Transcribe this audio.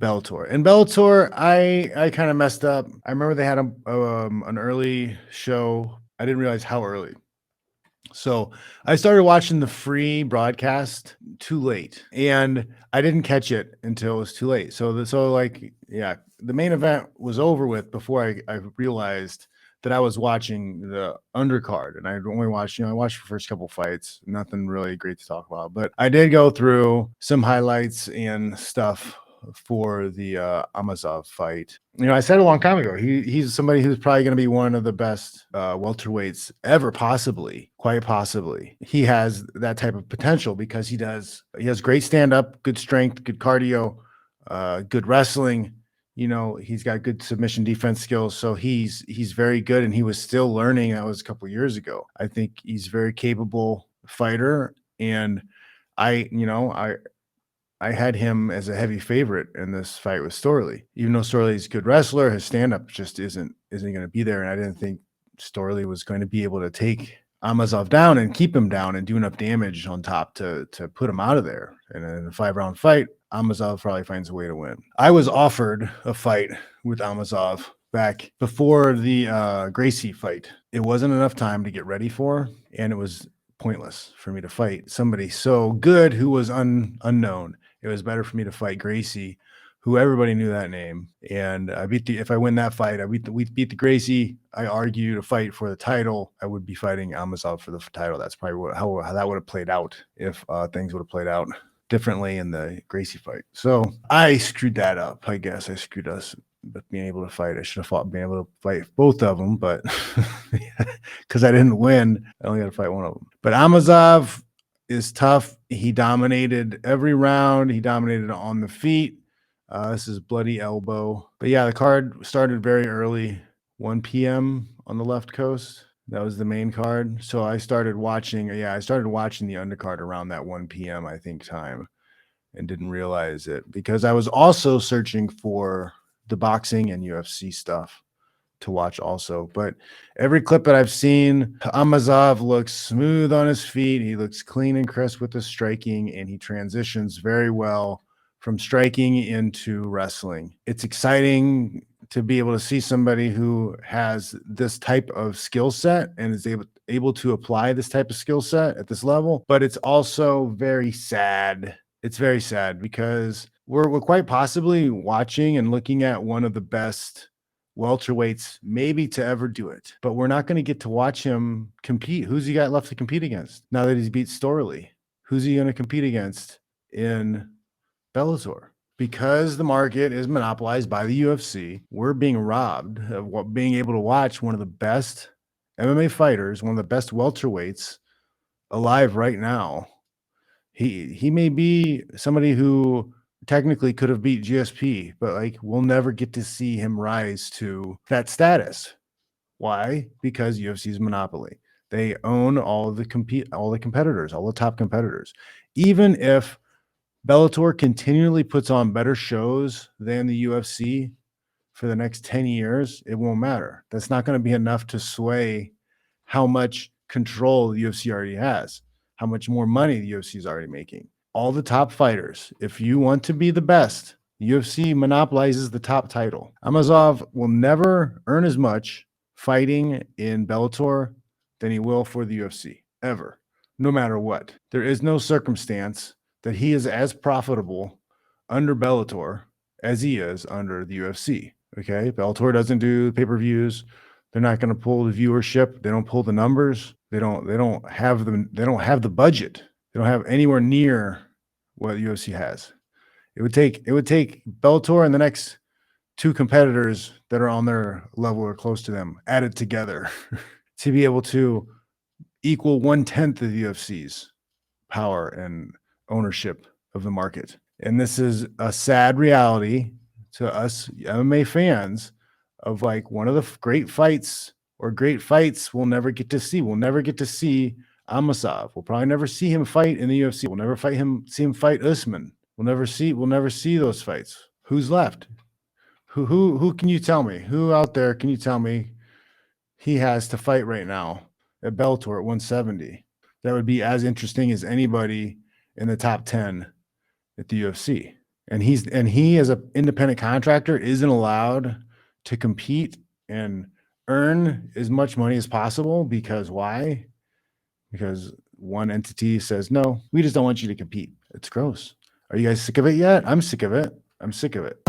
Bellator. And Bellator, I kind of messed up. I remember they had an early show. I didn't realize how early. So I started watching the free broadcast too late, and I didn't catch it until it was too late. So the main event was over with before I realized that I was watching the undercard, and I only watched, I watched the first couple fights, nothing really great to talk about, but I did go through some highlights and stuff for the Amasov fight. I said a long time ago, he's somebody who's probably going to be one of the best welterweights ever, quite possibly. He has that type of potential because he has great stand-up, good strength, good cardio, good wrestling. He's got good submission defense skills. So he's very good, and he was still learning. That was a couple of years ago. I think he's a very capable fighter, and I had him as a heavy favorite in this fight with Storley. Even though Storley's a good wrestler, his stand-up just isn't going to be there, and I didn't think Storley was going to be able to take Amasov down and keep him down and do enough damage on top to put him out of there. And in a 5-round fight, Amasov probably finds a way to win. I was offered a fight with Amasov back before the Gracie fight. It wasn't enough time to get ready for, and it was pointless for me to fight somebody so good who was unknown. It was better for me to fight Gracie, who everybody knew that name. And if I win that fight, we beat the Gracie. I argue to fight for the title. I would be fighting Amasov for the title. That's probably how that would have played out if things would have played out differently in the Gracie fight. So I screwed that up. I guess I screwed us with being able to fight. I should have been able to fight both of them, but because I didn't win, I only got to fight one of them. But Amasov is tough. He dominated every round. He dominated on the feet. This is bloody elbow. But yeah, the card started very early, 1 p.m. on the left coast. That was the main card. So I started watching. I started watching the undercard around that 1 p.m. I think time, and didn't realize it because I was also searching for the boxing and UFC stuff to watch also. But every clip that I've seen, Amasov looks smooth on his feet. He looks clean and crisp with the striking, and he transitions very well from striking into wrestling. It's exciting to be able to see somebody who has this type of skill set and is able to apply this type of skill set at this level. But it's also very sad. It's very sad because we're quite possibly watching and looking at one of the best welterweights maybe to ever do it, but we're not going to get to watch him compete. Who's he got left to compete against now that he's beat Storley? Who's he going to compete against in Bellator? Because the market is monopolized by the UFC, we're being robbed of being able to watch one of the best MMA fighters, one of the best welterweights alive right now. He may be somebody who technically could have beat GSP, but we'll never get to see him rise to that status. Why? Because UFC's monopoly. They own all the competitors, all the top competitors. Even if Bellator continually puts on better shows than the UFC for the next 10 years, it won't matter. That's not going to be enough to sway how much control the UFC already has, how much more money the UFC is already making. All the top fighters, if you want to be the best, the UFC monopolizes the top title. Amasov will never earn as much fighting in Bellator than he will for the UFC, ever, no matter what. There is no circumstance that he is as profitable under Bellator as he is under the UFC. Okay, Bellator doesn't do pay-per-views. They're not going to pull the viewership. They don't pull the numbers. They don't have the budget. They don't have anywhere near what UFC has. It would take Bellator and the next two competitors that are on their level or close to them added together to be able to equal 1/10 of the UFC's power and ownership of the market. And this is a sad reality to us MMA fans of one of the great fights we'll never get to see. We'll never get to see Amasov. We'll probably never see him fight in the UFC. We'll never see him fight Usman. We'll never see those fights. Who's left? Who can you tell me? Who out there can you tell me he has to fight right now at Bellator at 170? That would be as interesting as anybody in the top 10 at the UFC. And he as an independent contractor isn't allowed to compete and earn as much money as possible because why? Because one entity says, no, we just don't want you to compete. It's gross. Are you guys sick of it yet? I'm sick of it. I'm sick of it.